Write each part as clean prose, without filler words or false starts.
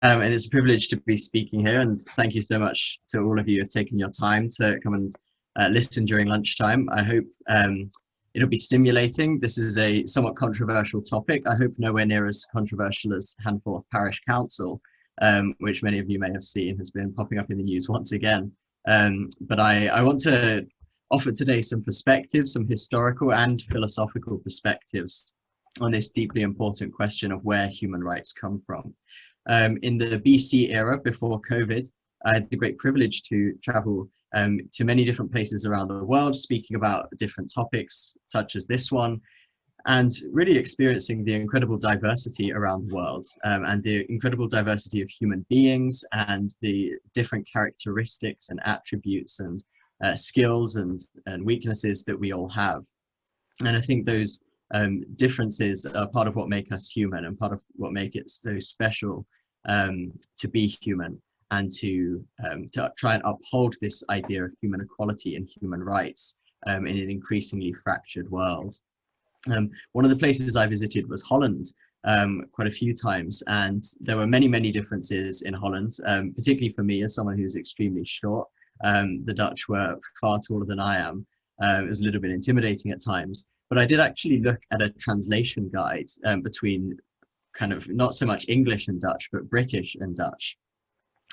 And it's a privilege to be speaking here. And thank you so much to all of you who have taken your time to come and listen during lunchtime. I hope it'll be stimulating. This is a somewhat controversial topic. I hope nowhere near as controversial as Hanforth Parish Council, which many of you may have seen has been popping up in the news once again. But I want to offer today some perspectives, some historical and philosophical perspectives on this deeply important question of where human rights come from. In the BC era, before COVID, I had the great privilege to travel to many different places around the world, speaking about different topics such as this one, and really experiencing the incredible diversity around the world, and the incredible diversity of human beings and the different characteristics and attributes and skills and weaknesses that we all have. And I think those differences are part of what make us human and part of what make it so special to be human and to try and uphold this idea of human equality and human rights in an increasingly fractured world. One of the places I visited was Holland quite a few times, and there were many differences in Holland, particularly for me as someone who's extremely short. The Dutch were far taller than I am. It was a little bit intimidating at times, but I did actually look at a translation guide between kind of not so much English and Dutch, but British and Dutch,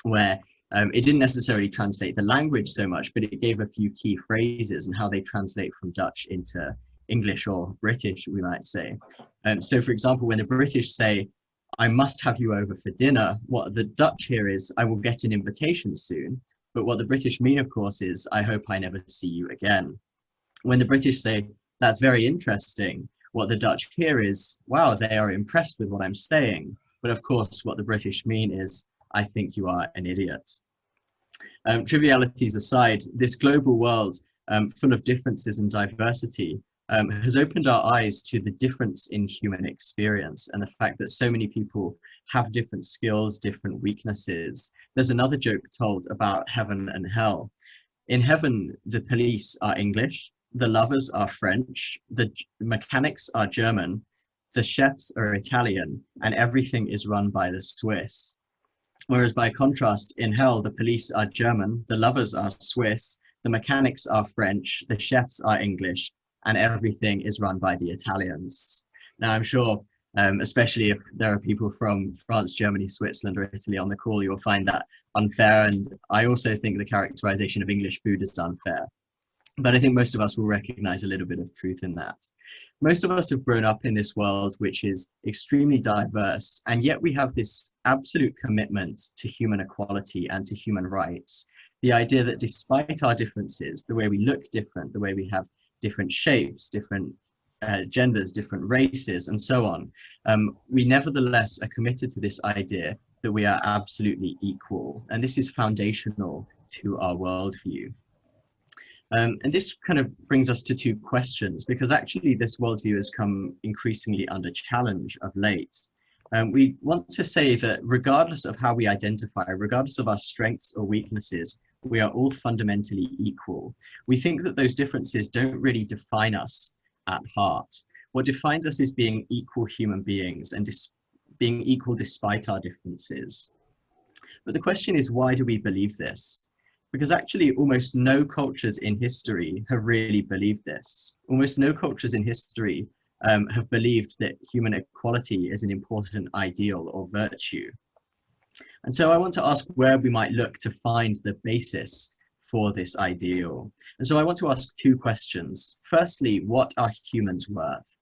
where it didn't necessarily translate the language so much, but it gave a few key phrases and how they translate from Dutch into English or British, we might say. So for example, when the British say, "I must have you over for dinner," what the Dutch hear is, "I will get an invitation soon." But what the British mean, of course, is, "I hope I never see you again." When the British say, "That's very interesting," what the Dutch hear is, "Wow, they are impressed with what I'm saying." But of course, what the British mean is, "I think you are an idiot." Trivialities aside, this global world full of differences and diversity has opened our eyes to the difference in human experience and the fact that so many people have different skills, different weaknesses. There's another joke told about heaven and hell. In heaven, the police are English, the lovers are French, the mechanics are German, the chefs are Italian, and everything is run by the Swiss. Whereas by contrast, in hell, the police are German, the lovers are Swiss, the mechanics are French, the chefs are English, and everything is run by the Italians. Now, I'm sure, especially if there are people from France, Germany, Switzerland, or Italy on the call, you'll find that unfair. And I also think the characterization of English food is unfair. But I think most of us will recognize a little bit of truth in that. Most of us have grown up in this world, which is extremely diverse, and yet we have this absolute commitment to human equality and to human rights. The idea that despite our differences, the way we look different, the way we have different shapes, different genders, different races, and so on, we nevertheless are committed to this idea that we are absolutely equal. And this is foundational to our worldview. And this kind of brings us to two questions, because actually this worldview has come increasingly under challenge of late. We want to say that regardless of how we identify, regardless of our strengths or weaknesses, we are all fundamentally equal. We think that those differences don't really define us at heart. What defines us is being equal human beings and being equal despite our differences. But the question is, why do we believe this? Because actually almost no cultures in history have really believed this. Almost no cultures in history have believed that human equality is an important ideal or virtue. And so I want to ask where we might look to find the basis for this ideal. And so I want to ask two questions. Firstly, what are humans worth?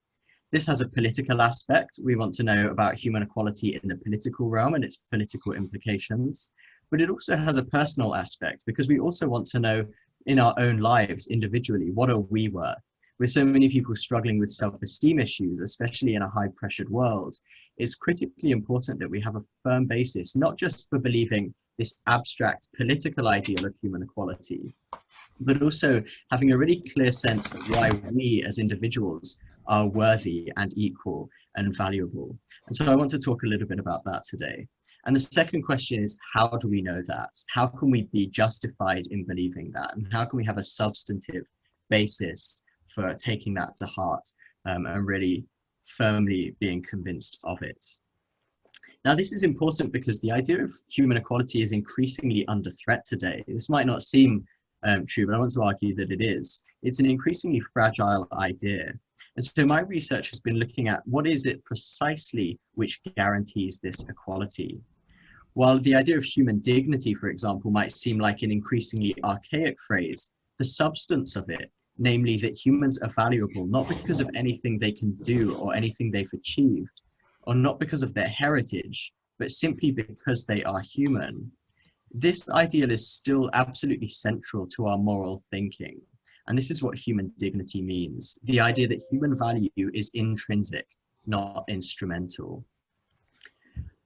This has a political aspect. We want to know about human equality in the political realm and its political implications. But it also has a personal aspect, because we also want to know in our own lives individually, what are we worth? With so many people struggling with self-esteem issues, especially in a high-pressured world, it's critically important that we have a firm basis, not just for believing this abstract political ideal of human equality, but also having a really clear sense of why we as individuals are worthy and equal and valuable. And so I want to talk a little bit about that today. And the second question is, how do we know that? How can we be justified in believing that? And how can we have a substantive basis for taking that to heart and really firmly being convinced of it? Now, this is important because the idea of human equality is increasingly under threat today. This might not seem true, but I want to argue that it is. It's an increasingly fragile idea. And so my research has been looking at what is it precisely which guarantees this equality. While the idea of human dignity, for example, might seem like an increasingly archaic phrase, the substance of it, namely that humans are valuable not because of anything they can do or anything they've achieved, or not because of their heritage, but simply because they are human. This ideal is still absolutely central to our moral thinking. And this is what human dignity means, the idea that human value is intrinsic, not instrumental.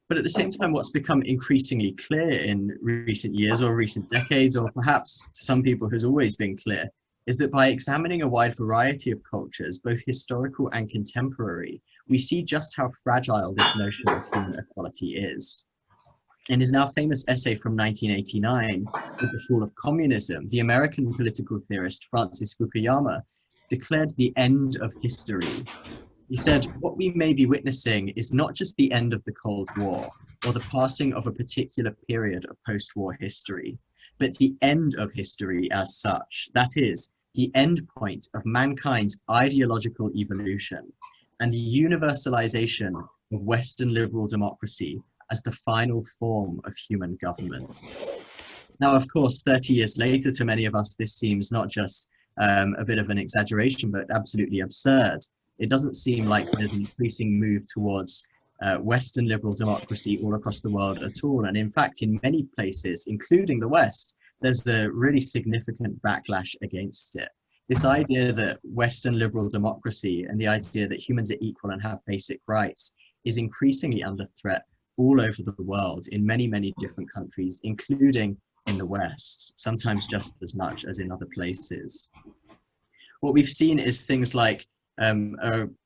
But at the same time, what's become increasingly clear in recent years or recent decades, or perhaps to some people who's always been clear, is that by examining a wide variety of cultures, both historical and contemporary, we see just how fragile this notion of human equality is. In his now famous essay from 1989, With the Fall of Communism, the American political theorist Francis Fukuyama declared the end of history. He said, what we may be witnessing is not just the end of the Cold War or the passing of a particular period of post-war history, but the end of history as such. That is, the end point of mankind's ideological evolution and the universalization of Western liberal democracy as the final form of human government. Now, of course, 30 years later, to many of us, this seems not just a bit of an exaggeration, but absolutely absurd. It doesn't seem like there's an increasing move towards Western liberal democracy all across the world at all. And in fact, in many places, including the West, there's a really significant backlash against it. This idea that Western liberal democracy and the idea that humans are equal and have basic rights is increasingly under threat all over the world in many, many different countries, including in the West, sometimes just as much as in other places. What we've seen is things like an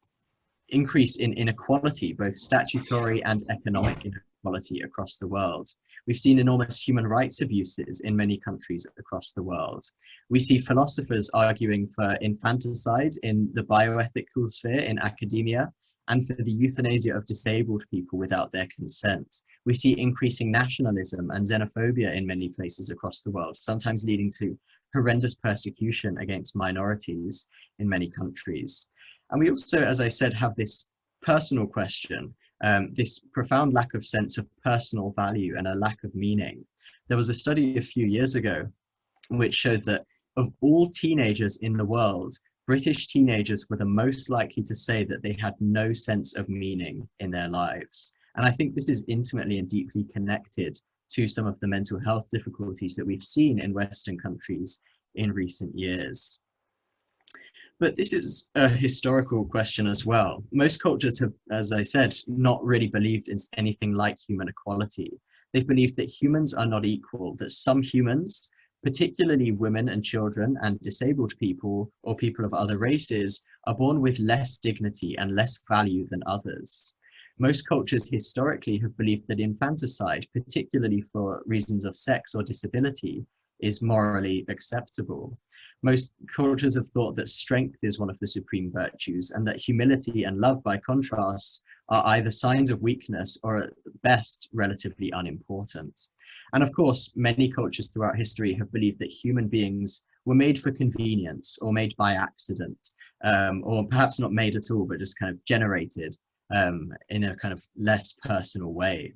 increase in inequality, both statutory and economic inequality across the world. We've seen enormous human rights abuses in many countries across the world. We see philosophers arguing for infanticide in the bioethical sphere in academia and for the euthanasia of disabled people without their consent. We see increasing nationalism and xenophobia in many places across the world, sometimes leading to horrendous persecution against minorities in many countries. And we also, as I said, have this personal question, this profound lack of sense of personal value and a lack of meaning. There was a study a few years ago which showed that of all teenagers in the world, British teenagers were the most likely to say that they had no sense of meaning in their lives. And I think this is intimately and deeply connected to some of the mental health difficulties that we've seen in Western countries in recent years. But this is a historical question as well. Most cultures have, as I said, not really believed in anything like human equality. They've believed that humans are not equal, that some humans, particularly women and children and disabled people or people of other races, are born with less dignity and less value than others. Most cultures historically have believed that infanticide, particularly for reasons of sex or disability, is morally acceptable. Most cultures have thought that strength is one of the supreme virtues and that humility and love, by contrast, are either signs of weakness or at best relatively unimportant. And of course, many cultures throughout history have believed that human beings were made for convenience or made by accident, or perhaps not made at all, but just kind of generated in a kind of less personal way.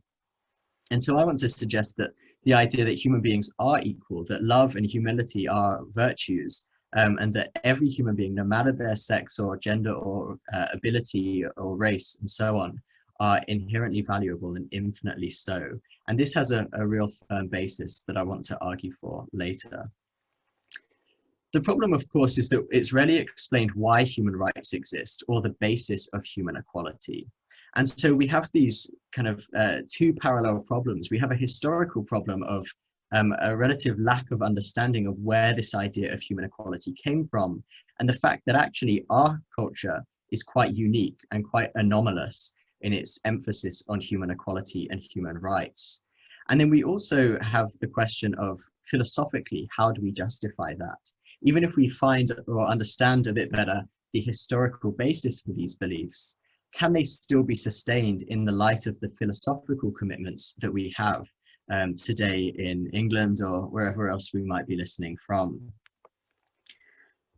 And so I want to suggest that the idea that human beings are equal, that love and humility are virtues, and that every human being, no matter their sex or gender or ability or race and so on, are inherently valuable and infinitely so. And this has a real firm basis that I want to argue for later. The problem, of course, is that it's rarely explained why human rights exist or the basis of human equality. And so we have these kind of two parallel problems. We have a historical problem of a relative lack of understanding of where this idea of human equality came from, and the fact that actually our culture is quite unique and quite anomalous in its emphasis on human equality and human rights. And then we also have the question of, philosophically, how do we justify that? Even if we find or understand a bit better the historical basis for these beliefs, can they still be sustained in the light of the philosophical commitments that we have today in England or wherever else we might be listening from?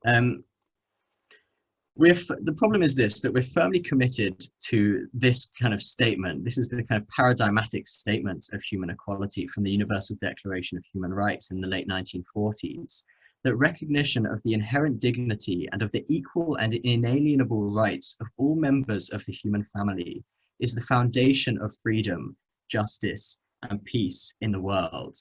The problem is this, that we're firmly committed to this kind of statement. This is the kind of paradigmatic statement of human equality from the Universal Declaration of Human Rights in the late 1940s, that recognition of the inherent dignity and of the equal and inalienable rights of all members of the human family is the foundation of freedom, justice, and peace in the world.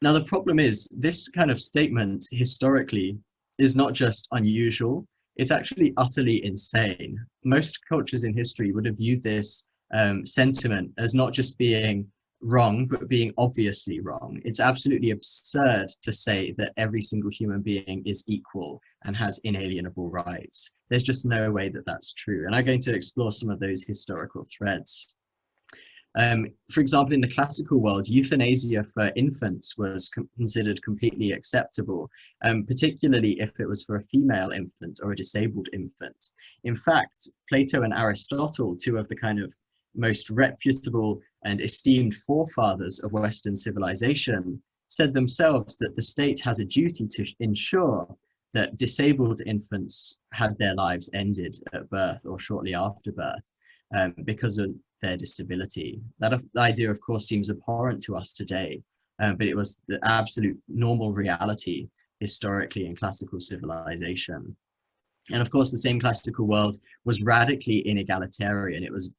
Now, the problem is this kind of statement historically is not just unusual, it's actually utterly insane. Most cultures in history would have viewed this sentiment as not just being wrong, but being obviously wrong. It's absolutely absurd to say that every single human being is equal and has inalienable rights. There's just no way that that's true. And I'm going to explore some of those historical threads. For example, in the classical world, euthanasia for infants was considered completely acceptable, particularly if it was for a female infant or a disabled infant. In fact, Plato and Aristotle, two of the kind of most reputable and esteemed forefathers of Western civilization, said themselves that the state has a duty to ensure that disabled infants had their lives ended at birth or shortly after birth because of their disability. That idea, of course, seems abhorrent to us today, but it was the absolute normal reality historically in classical civilization. And of course, the same classical world was radically inegalitarian. It was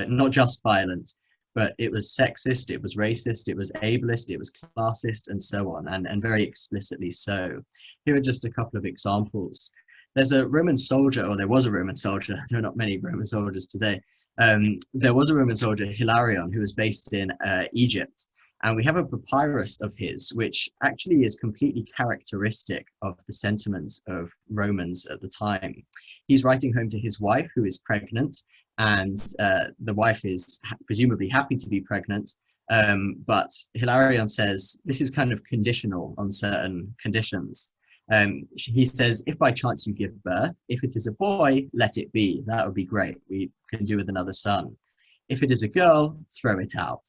not just violent, but it was sexist, it was racist, it was ableist, it was classist, and so on, and very explicitly so. Here are just a couple of examples. There's a Roman soldier, or there was a Roman soldier, there are not many Roman soldiers today. There was a Roman soldier, Hilarion, who was based in Egypt. And we have a papyrus of his, which actually is completely characteristic of the sentiments of Romans at the time. He's writing home to his wife, who is pregnant, and the wife is presumably happy to be pregnant. But Hilarion says, this is kind of conditional on certain conditions. He says, if by chance you give birth, if it is a boy, let it be. That would be great. We can do with another son. If it is a girl, throw it out.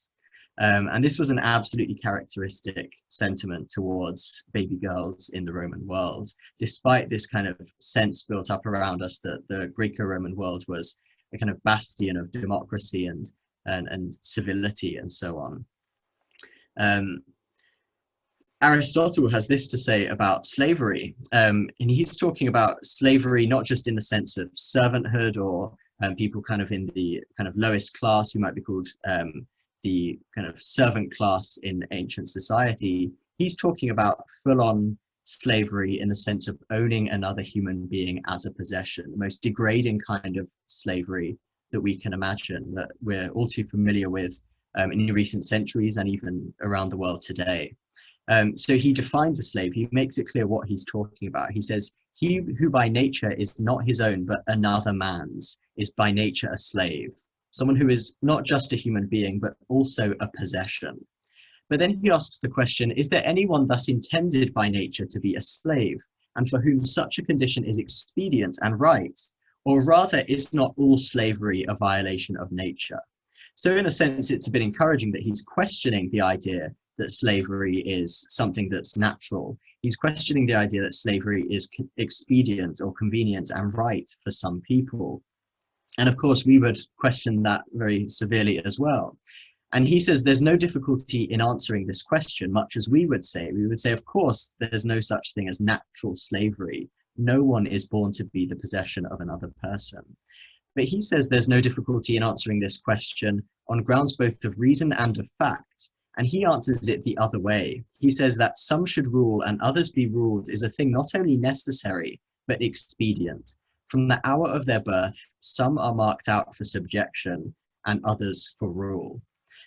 And this was an absolutely characteristic sentiment towards baby girls in the Roman world, despite this kind of sense built up around us that the Greco-Roman world was a kind of bastion of democracy and civility and so on. Aristotle has this to say about slavery, and he's talking about slavery not just in the sense of servanthood or people kind of in the kind of lowest class who might be called the kind of servant class in ancient society. He's talking about full-on slavery in the sense of owning another human being as a possession, the most degrading kind of slavery that we can imagine, that we're all too familiar with in recent centuries and even around the world today. So he defines a slave. He makes it clear what he's talking about. He says, he who by nature is not his own, but another man's, is by nature a slave. Someone who is not just a human being, but also a possession. But then he asks the question, is there anyone thus intended by nature to be a slave, and for whom such a condition is expedient and right? Or rather, is not all slavery a violation of nature? So in a sense, it's a bit encouraging that he's questioning the idea that slavery is something that's natural. He's questioning the idea that slavery is expedient or convenient and right for some people. And of course, we would question that very severely as well. And he says there's no difficulty in answering this question, much as we would say. We would say, of course, there's no such thing as natural slavery. No one is born to be the possession of another person. But he says there's no difficulty in answering this question on grounds both of reason and of fact. And he answers it the other way. He says that some should rule and others be ruled is a thing not only necessary, but expedient. From the hour of their birth, some are marked out for subjection and others for rule.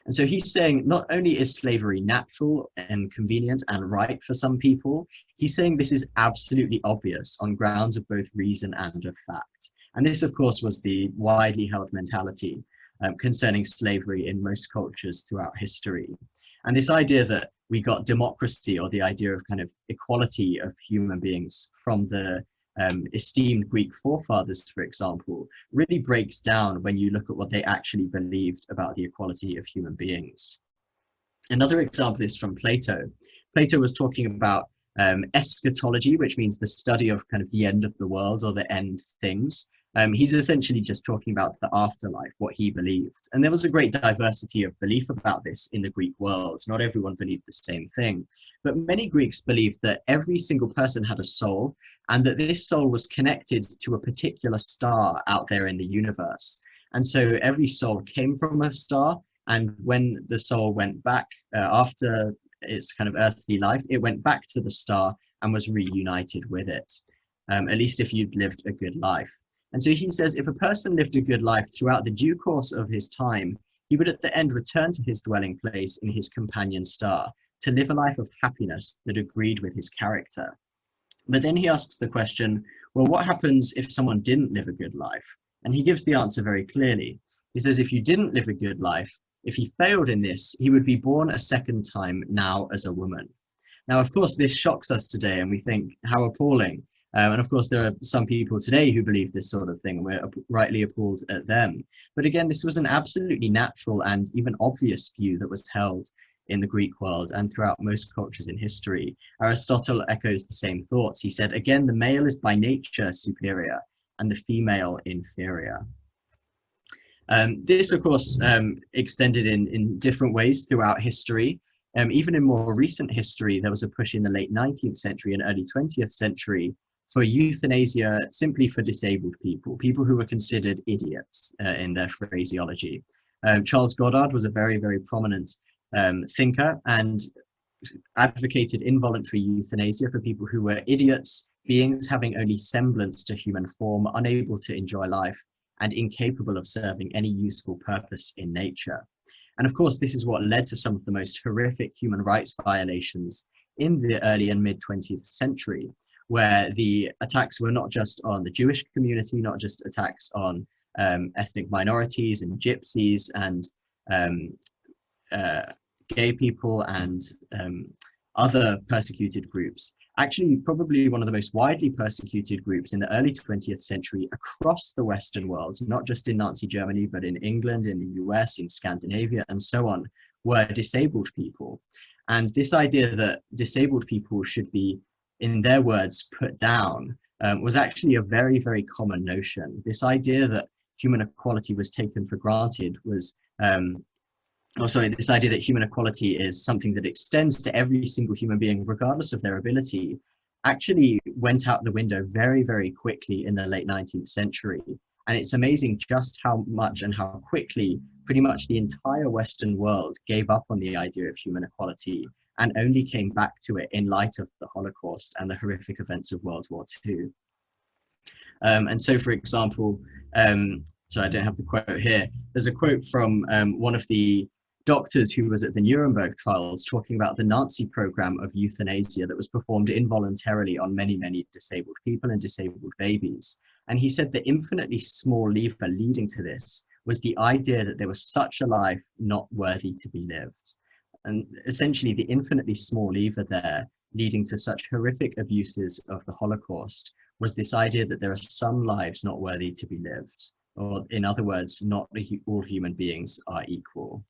And so he's saying not only is slavery natural and convenient and right for some people, he's saying this is absolutely obvious on grounds of both reason and of fact. And this, of course, was the widely held mentality concerning slavery in most cultures throughout history. And this idea that we got democracy, or the idea of kind of equality of human beings from the esteemed Greek forefathers, for example, really breaks down when you look at what they actually believed about the equality of human beings. Another example is from Plato. Plato was talking about eschatology, which means the study of kind of the end of the world or the end things. He's essentially just talking about the afterlife, what he believed. And there was a great diversity of belief about this in the Greek world. Not everyone believed the same thing, but many Greeks believed that every single person had a soul and that this soul was connected to a particular star out there in the universe. And so every soul came from a star. And when the soul went back after its kind of earthly life, it went back to the star and was reunited with it, at least if you'd lived a good life. And so he says, if a person lived a good life throughout the due course of his time, he would at the end return to his dwelling place in his companion star to live a life of happiness that agreed with his character. But then he asks the question, well, what happens if someone didn't live a good life? And he gives the answer very clearly. He says, if you didn't live a good life, if he failed in this, he would be born a second time now as a woman. Now, of course, this shocks us today and we think, how appalling. And of course, there are some people today who believe this sort of thing, and we're rightly appalled at them. But again, this was an absolutely natural and even obvious view that was held in the Greek world and throughout most cultures in history. Aristotle echoes the same thoughts. He said, again, the male is by nature superior and the female inferior. This, of course, extended in different ways throughout history. Even in more recent history, there was a push in the late 19th century and early 20th century for euthanasia simply for disabled people, people who were considered idiots in their phraseology. Charles Goddard was a very, very prominent thinker and advocated involuntary euthanasia for people who were idiots, beings having only semblance to human form, unable to enjoy life, and incapable of serving any useful purpose in nature. And of course, this is what led to some of the most horrific human rights violations in the early and mid 20th century, where the attacks were not just on the Jewish community, not just attacks on ethnic minorities and gypsies and gay people and other persecuted groups. Actually, probably one of the most widely persecuted groups in the early 20th century across the Western world, not just in Nazi Germany, but in England, in the US, in Scandinavia, and so on, were disabled people. And this idea that disabled people should be, in their words, put down, was actually a very, very common notion. This idea that human equality was taken for granted was, this idea that human equality is something that extends to every single human being, regardless of their ability, actually went out the window very, very quickly in the late 19th century. And it's amazing just how much and how quickly pretty much the entire Western world gave up on the idea of human equality and only came back to it in light of the Holocaust and the horrific events of World War II. And so, for example, so I don't have the quote here, there's a quote from one of the doctors who was at the Nuremberg trials talking about the Nazi program of euthanasia that was performed involuntarily on many, many disabled people and disabled babies. And he said the infinitely small lever leading to this was the idea that there was such a life not worthy to be lived. And essentially the infinitely small lever there leading to such horrific abuses of the Holocaust was this idea that there are some lives not worthy to be lived, or in other words, not all human beings are equal.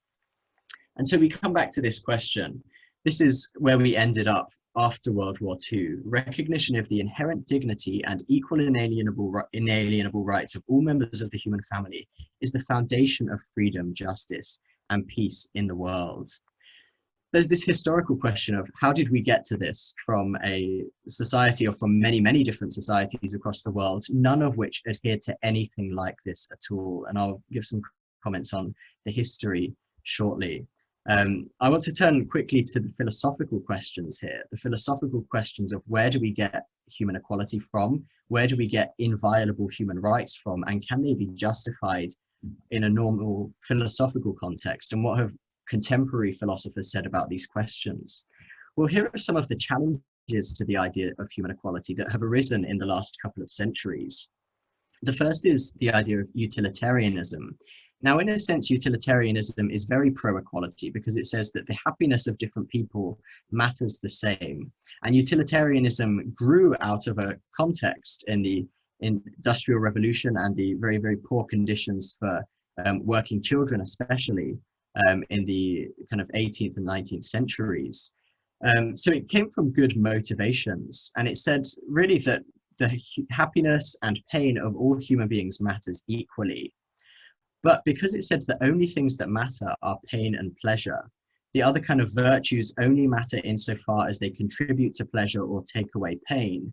And so we come back to this question. This is where we ended up after World War II. Recognition of the inherent dignity and equal inalienable rights of all members of the human family is the foundation of freedom, justice, and peace in the world. There's this historical question of how did we get to this from a society, or from many, many different societies across the world, none of which adhered to anything like this at all. And I'll give some comments on the history shortly. I want to turn quickly to the philosophical questions here, the philosophical questions of where do we get human equality from? Where do we get inviolable human rights from? And can they be justified in a normal philosophical context? And what have contemporary philosophers said about these questions? Well, here are some of the challenges to the idea of human equality that have arisen in the last couple of centuries. The first is the idea of utilitarianism. Now, in a sense, utilitarianism is very pro-equality because it says that the happiness of different people matters the same. And utilitarianism grew out of a context in the Industrial Revolution and the very, very poor conditions for working children, especially in the kind of 18th and 19th centuries. So it came from good motivations, and it said really that the happiness and pain of all human beings matters equally. But because it said the only things that matter are pain and pleasure, the other kind of virtues only matter insofar as they contribute to pleasure or take away pain,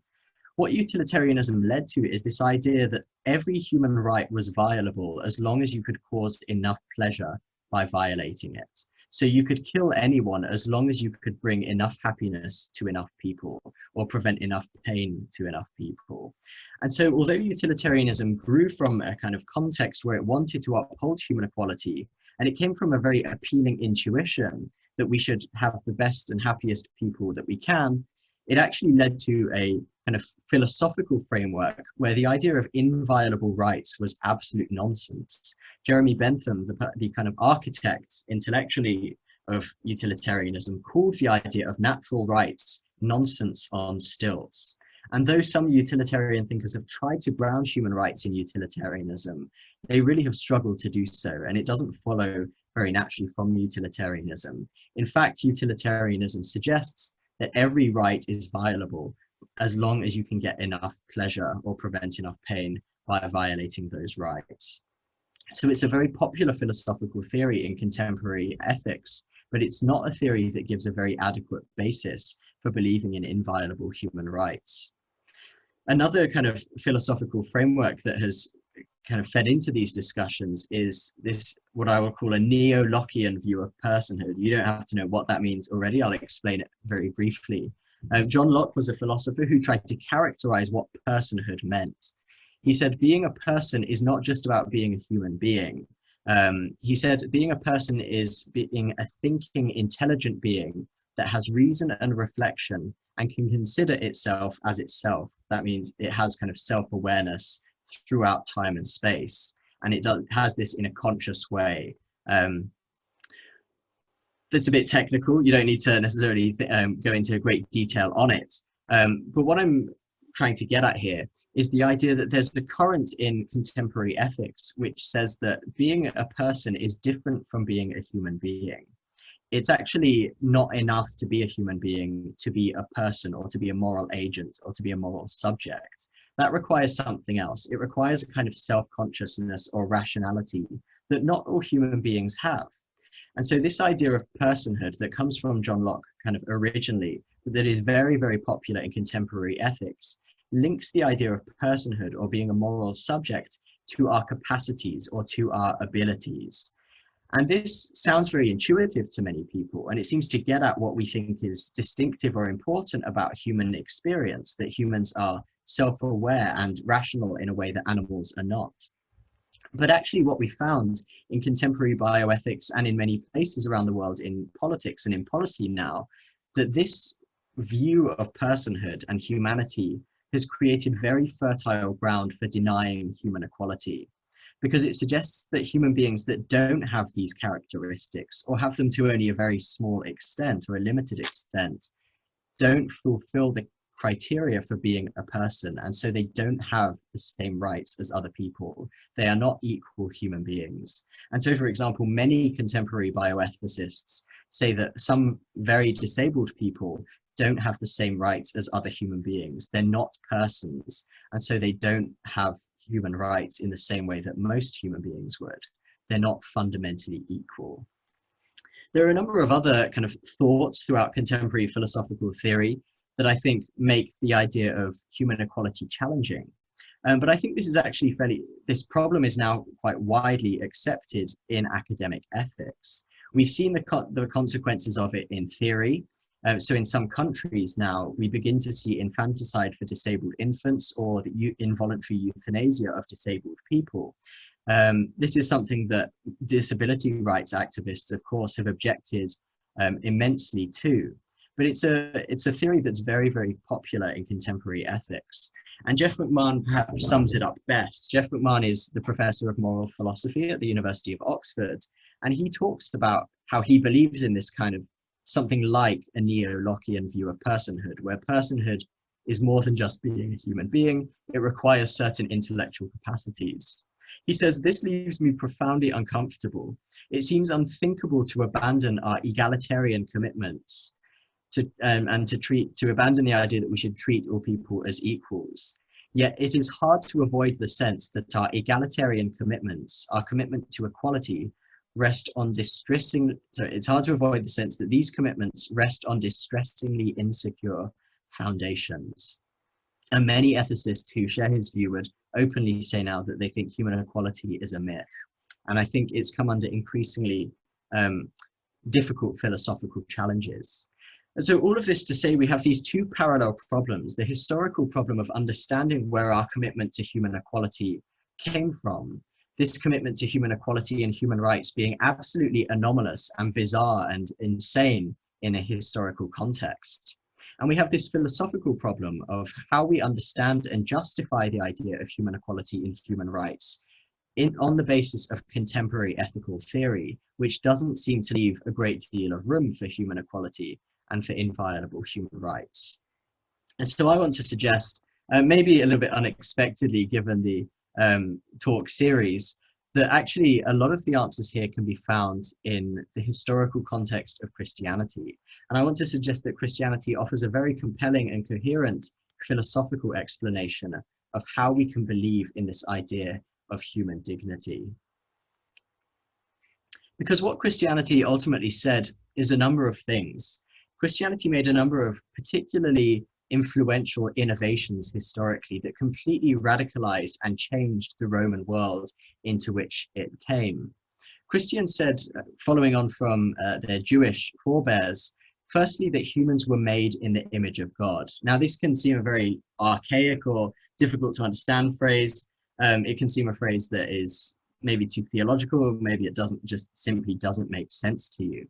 what utilitarianism led to is this idea that every human right was violable as long as you could cause enough pleasure by violating it. So you could kill anyone as long as you could bring enough happiness to enough people or prevent enough pain to enough people. And so although utilitarianism grew from a kind of context where it wanted to uphold human equality, and it came from a very appealing intuition that we should have the best and happiest people that we can, it actually led to a kind of philosophical framework where the idea of inviolable rights was absolute nonsense. Jeremy Bentham, the kind of architect intellectually of utilitarianism, called the idea of natural rights nonsense on stilts. And though some utilitarian thinkers have tried to ground human rights in utilitarianism, they really have struggled to do so, and it doesn't follow very naturally from utilitarianism. In fact, utilitarianism suggests that every right is violable as long as you can get enough pleasure or prevent enough pain by violating those rights. So it's a very popular philosophical theory in contemporary ethics, but it's not a theory that gives a very adequate basis for believing in inviolable human rights. Another kind of philosophical framework that has kind of fed into these discussions is this, what I will call a neo-Lockean view of personhood. You don't have to know what that means already. I'll explain it very briefly. John Locke was a philosopher who tried to characterize what personhood meant. He said, being a person is not just about being a human being. He said, being a person is being a thinking, intelligent being that has reason and reflection and can consider itself as itself. That means it has kind of self-awareness throughout time and space, and it has this in a conscious way. That's a bit technical. You don't need to necessarily go into great detail on it. But what I'm trying to get at here is the idea that there's the current in contemporary ethics which says that being a person is different from being a human being. It's actually not enough to be a human being, to be a person or to be a moral agent or to be a moral subject. That requires something else. It requires a kind of self-consciousness or rationality that not all human beings have. And so this idea of personhood that comes from John Locke kind of originally, that is very, very popular in contemporary ethics, links the idea of personhood or being a moral subject to our capacities or to our abilities. And this sounds very intuitive to many people, and it seems to get at what we think is distinctive or important about human experience, that humans are self-aware and rational in a way that animals are not. But actually what we found in contemporary bioethics and in many places around the world in politics and in policy now, that this view of personhood and humanity has created very fertile ground for denying human equality, because it suggests that human beings that don't have these characteristics or have them to only a very small extent or a limited extent don't fulfill the criteria for being a person, and so they don't have the same rights as other people. They are not equal human beings. And so, for example, many contemporary bioethicists say that some very disabled people don't have the same rights as other human beings. They're not persons, and so they don't have human rights in the same way that most human beings would. They're not fundamentally equal. There are a number of other kind of thoughts throughout contemporary philosophical theory that I think make the idea of human equality challenging. But I think this is actually this problem is now quite widely accepted in academic ethics. We've seen the consequences of it in theory. So in some countries now, we begin to see infanticide for disabled infants or the involuntary euthanasia of disabled people. This is something that disability rights activists, of course, have objected immensely to. But it's a theory that's very, very popular in contemporary ethics. And Jeff McMahon perhaps sums it up best. Jeff McMahon is the professor of moral philosophy at the University of Oxford, and he talks about how he believes in this kind of something like a neo-Lockean view of personhood, where personhood is more than just being a human being. It requires certain intellectual capacities. He says, "This leaves me profoundly uncomfortable. It seems unthinkable to abandon our egalitarian commitments and to abandon the idea that we should treat all people as equals. Yet it is hard to avoid the sense that our egalitarian commitments, our commitment to equality, it's hard to avoid the sense that these commitments rest on distressingly insecure foundations." And many ethicists who share his view would openly say now that they think human equality is a myth. And I think it's come under increasingly difficult philosophical challenges. And so all of this to say, we have these two parallel problems: the historical problem of understanding where our commitment to human equality came from, this commitment to human equality and human rights being absolutely anomalous and bizarre and insane in a historical context. And we have this philosophical problem of how we understand and justify the idea of human equality and human rights on the basis of contemporary ethical theory, which doesn't seem to leave a great deal of room for human equality and for inviolable human rights. And so I want to suggest, maybe a little bit unexpectedly given the talk series, that actually a lot of the answers here can be found in the historical context of Christianity. And I want to suggest that Christianity offers a very compelling and coherent philosophical explanation of how we can believe in this idea of human dignity. Because what Christianity ultimately said is a number of things. Christianity made a number of particularly influential innovations historically that completely radicalized and changed the Roman world into which it came. Christians said, following on from their Jewish forebears, firstly, that humans were made in the image of God. Now, this can seem a very archaic or difficult to understand phrase. It can seem a phrase that is maybe too theological, maybe it simply doesn't make sense to you.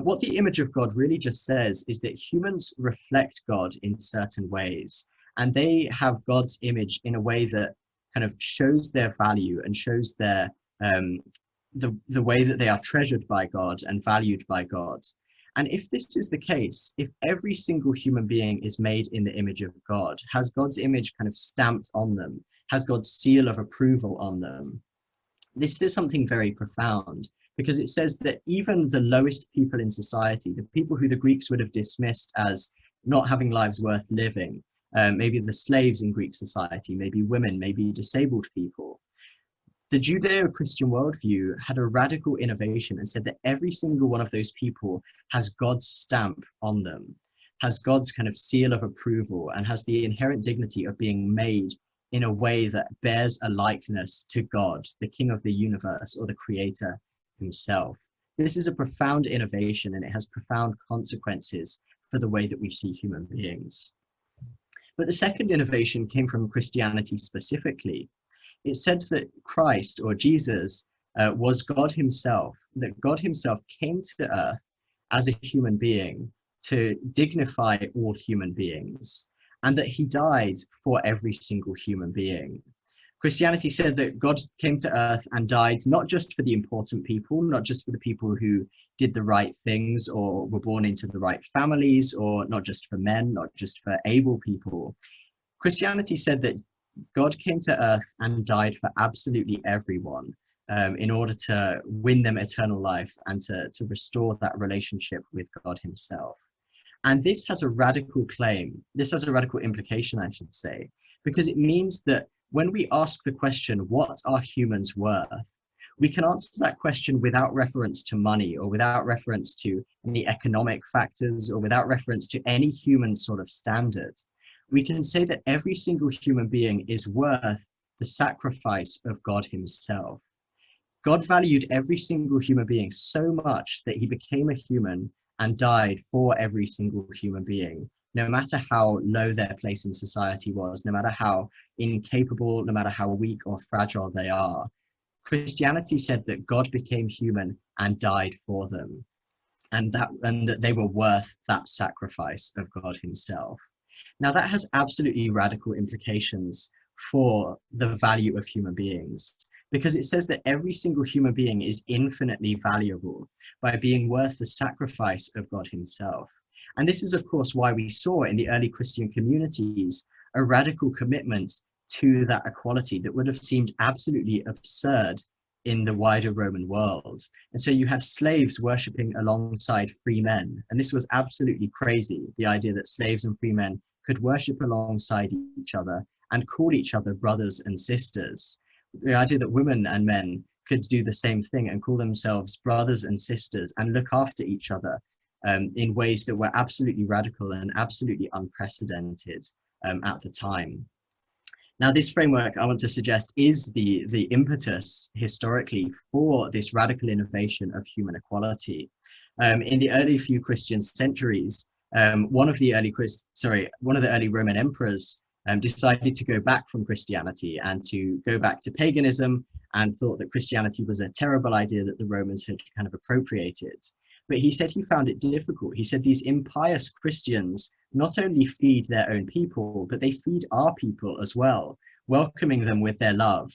What the image of God really just says is that humans reflect God in certain ways, and they have God's image in a way that kind of shows their value and shows their the way that they are treasured by God and valued by God. And if this is the case, if every single human being is made in the image of God, has God's image kind of stamped on them, has God's seal of approval on them, this is something very profound, because it says that even the lowest people in society, the people who the Greeks would have dismissed as not having lives worth living, maybe the slaves in Greek society, maybe women, maybe disabled people, the Judeo-Christian worldview had a radical innovation and said that every single one of those people has God's stamp on them, has God's kind of seal of approval, and has the inherent dignity of being made in a way that bears a likeness to God, the King of the universe, or the Creator himself. This is a profound innovation, and it has profound consequences for the way that we see human beings. But the second innovation came from Christianity specifically. It said that Christ, or Jesus, was God himself, that God himself came to earth as a human being to dignify all human beings, and that he died for every single human being. Christianity said that God came to earth and died not just for the important people, not just for the people who did the right things or were born into the right families, or not just for men, not just for able people. Christianity said that God came to earth and died for absolutely everyone in order to win them eternal life and to restore that relationship with God himself. And this has a radical claim. This has a radical implication, I should say, because it means that when we ask the question, what are humans worth? We can answer that question without reference to money, or without reference to any economic factors, or without reference to any human sort of standard. We can say that every single human being is worth the sacrifice of God himself. God valued every single human being so much that he became a human and died for every single human being, no matter how low their place in society was, no matter how incapable, no matter how weak or fragile they are. Christianity said that God became human and died for them, and that they were worth that sacrifice of God himself. Now, that has absolutely radical implications for the value of human beings, because it says that every single human being is infinitely valuable by being worth the sacrifice of God himself. And this is, of course, why we saw in the early Christian communities a radical commitment to that equality that would have seemed absolutely absurd in the wider Roman world. And so you had slaves worshipping alongside free men. And this was absolutely crazy, the idea that slaves and free men could worship alongside each other and call each other brothers and sisters. The idea that women and men could do the same thing and call themselves brothers and sisters and look after each other in ways that were absolutely radical and absolutely unprecedented at the time. Now, this framework, I want to suggest, is the impetus historically for this radical innovation of human equality. In the early few Christian centuries, one of the early Roman emperors decided to go back from Christianity and to go back to paganism, and thought that Christianity was a terrible idea that the Romans had kind of appropriated. But he said he found it difficult. He said these impious Christians not only feed their own people, but they feed our people as well, welcoming them with their love.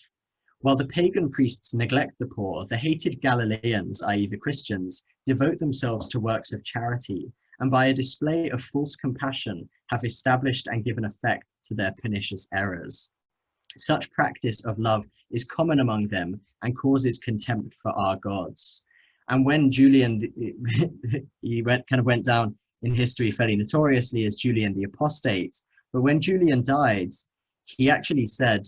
While the pagan priests neglect the poor, the hated Galileans, i.e. the Christians, devote themselves to works of charity, and by a display of false compassion have established and given effect to their pernicious errors. Such practice of love is common among them and causes contempt for our gods. And when Julian, he went down in history fairly notoriously as Julian the Apostate, but when Julian died, he actually said,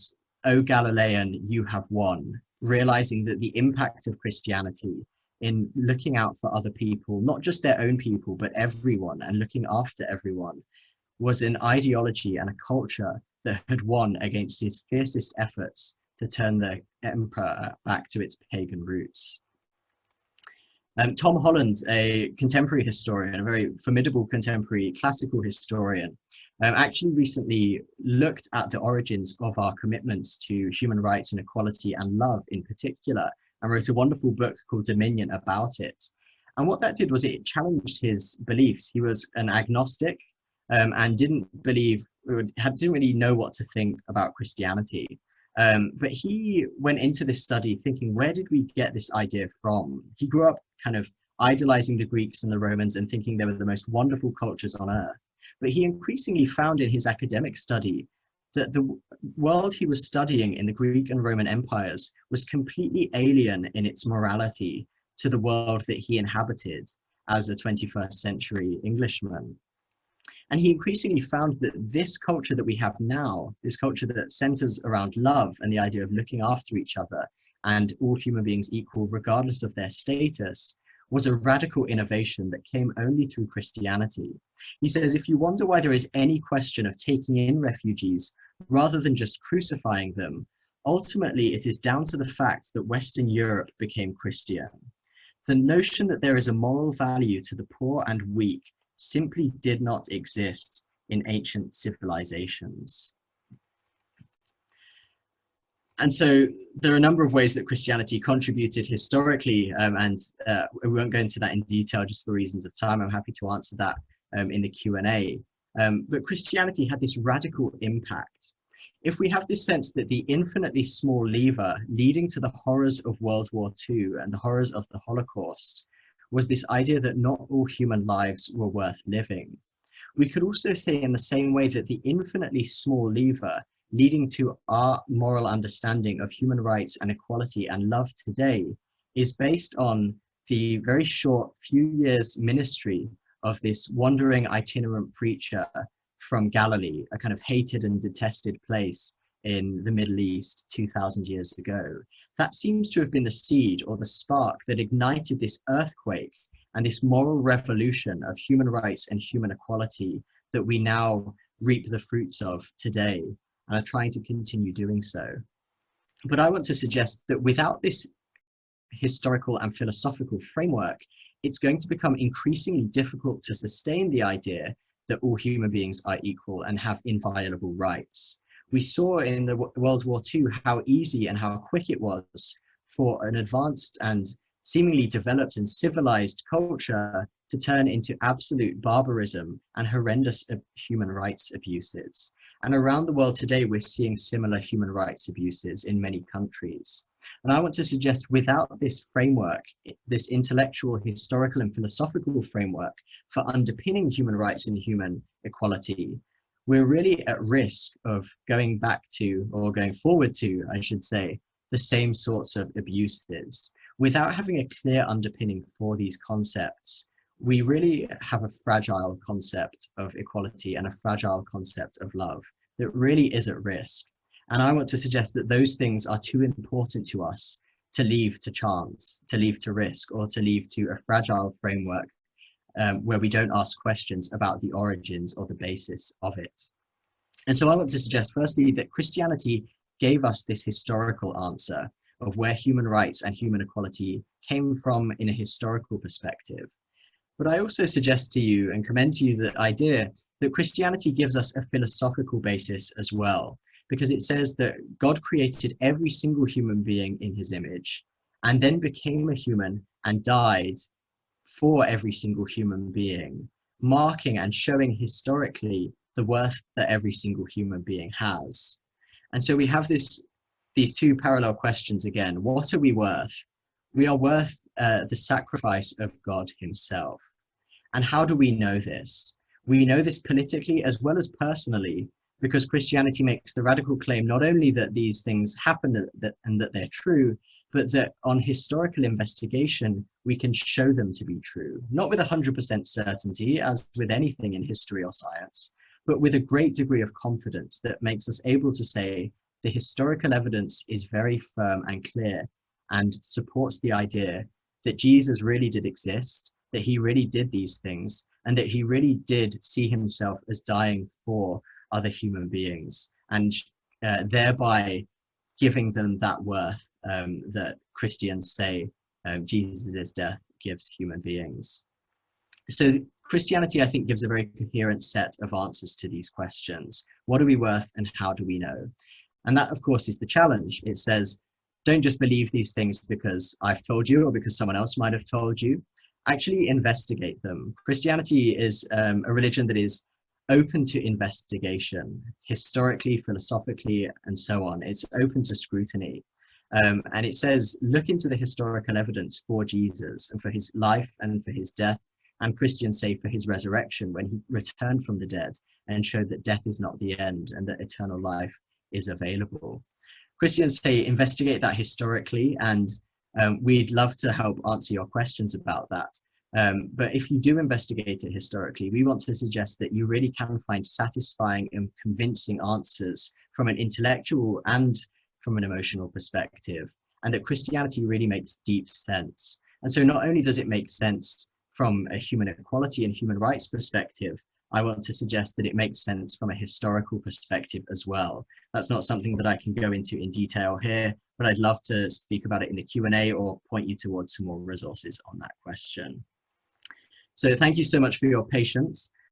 "O Galilean, you have won," realizing that the impact of Christianity in looking out for other people, not just their own people, but everyone, and looking after everyone, was an ideology and a culture that had won against his fiercest efforts to turn the empire back to its pagan roots. Tom Holland, a contemporary historian, a very formidable contemporary classical historian, actually recently looked at the origins of our commitments to human rights and equality and love in particular, and wrote a wonderful book called Dominion about it. And what that did was it challenged his beliefs. He was an agnostic and didn't really know what to think about Christianity. But he went into this study thinking, where did we get this idea from? He grew up kind of idolizing the Greeks and the Romans and thinking they were the most wonderful cultures on earth. But he increasingly found in his academic study that the world he was studying in the Greek and Roman empires was completely alien in its morality to the world that he inhabited as a 21st century Englishman. And he increasingly found that this culture that we have now, this culture that centers around love and the idea of looking after each other and all human beings equal regardless of their status, was a radical innovation that came only through Christianity. He says, if you wonder why there is any question of taking in refugees rather than just crucifying them, ultimately it is down to the fact that Western Europe became Christian. The notion that there is a moral value to the poor and weak simply did not exist in ancient civilizations. And so there are a number of ways that Christianity contributed historically, and we won't go into that in detail just for reasons of time. I'm happy to answer that in the Q&A. But Christianity had this radical impact. If we have this sense that the infinitely small lever leading to the horrors of World War II and the horrors of the Holocaust was this idea that not all human lives were worth living, we could also say in the same way that the infinitely small lever leading to our moral understanding of human rights and equality and love today is based on the very short few years ministry of this wandering itinerant preacher from Galilee, a kind of hated and detested place in the Middle East 2,000 years ago. That seems to have been the seed or the spark that ignited this earthquake and this moral revolution of human rights and human equality that we now reap the fruits of today and are trying to continue doing so. But I want to suggest that without this historical and philosophical framework, it's going to become increasingly difficult to sustain the idea that all human beings are equal and have inviolable rights. We saw in the World War II how easy and how quick it was for an advanced and seemingly developed and civilized culture to turn into absolute barbarism and horrendous human rights abuses. And around the world today, we're seeing similar human rights abuses in many countries. And I want to suggest without this framework, this intellectual, historical, and philosophical framework for underpinning human rights and human equality, we're really at risk of going back to, or going forward to, I should say, the same sorts of abuses. Without having a clear underpinning for these concepts, we really have a fragile concept of equality and a fragile concept of love that really is at risk. And I want to suggest that those things are too important to us to leave to chance, to leave to risk, or to leave to a fragile framework where we don't ask questions about the origins or the basis of it. And so I want to suggest, firstly, that Christianity gave us this historical answer of where human rights and human equality came from in a historical perspective. But I also suggest to you and commend to you the idea that Christianity gives us a philosophical basis as well, because it says that God created every single human being in his image and then became a human and died for every single human being, marking and showing historically the worth that every single human being has. And so we have these two parallel questions again. What are we worth? We are worth the sacrifice of God himself. And how do we know this? We know this politically as well as personally, because Christianity makes the radical claim not only that these things happen and that they're true, but that on historical investigation, we can show them to be true. Not with 100% certainty, as with anything in history or science, but with a great degree of confidence that makes us able to say the historical evidence is very firm and clear and supports the idea that Jesus really did exist, that he really did these things, and that he really did see himself as dying for other human beings, and thereby giving them that worth that Christians say Jesus' death gives human beings. So Christianity, I think, gives a very coherent set of answers to these questions. What are we worth and how do we know? And that, of course, is the challenge. It says, don't just believe these things because I've told you or because someone else might have told you. Actually investigate them. Christianity is a religion that is open to investigation, historically, philosophically, and so on. It's open to scrutiny. And it says, look into the historical evidence for Jesus and for his life and for his death, and Christians say for his resurrection when he returned from the dead and showed that death is not the end and that eternal life is available. Christians say investigate that historically, and we'd love to help answer your questions about that. But if you do investigate it historically, we want to suggest that you really can find satisfying and convincing answers from an intellectual and from an emotional perspective, and that Christianity really makes deep sense. And so not only does it make sense from a human equality and human rights perspective, I want to suggest that it makes sense from a historical perspective as well. That's not something that I can go into in detail here, but I'd love to speak about it in the Q&A or point you towards some more resources on that question. So thank you so much for your patience.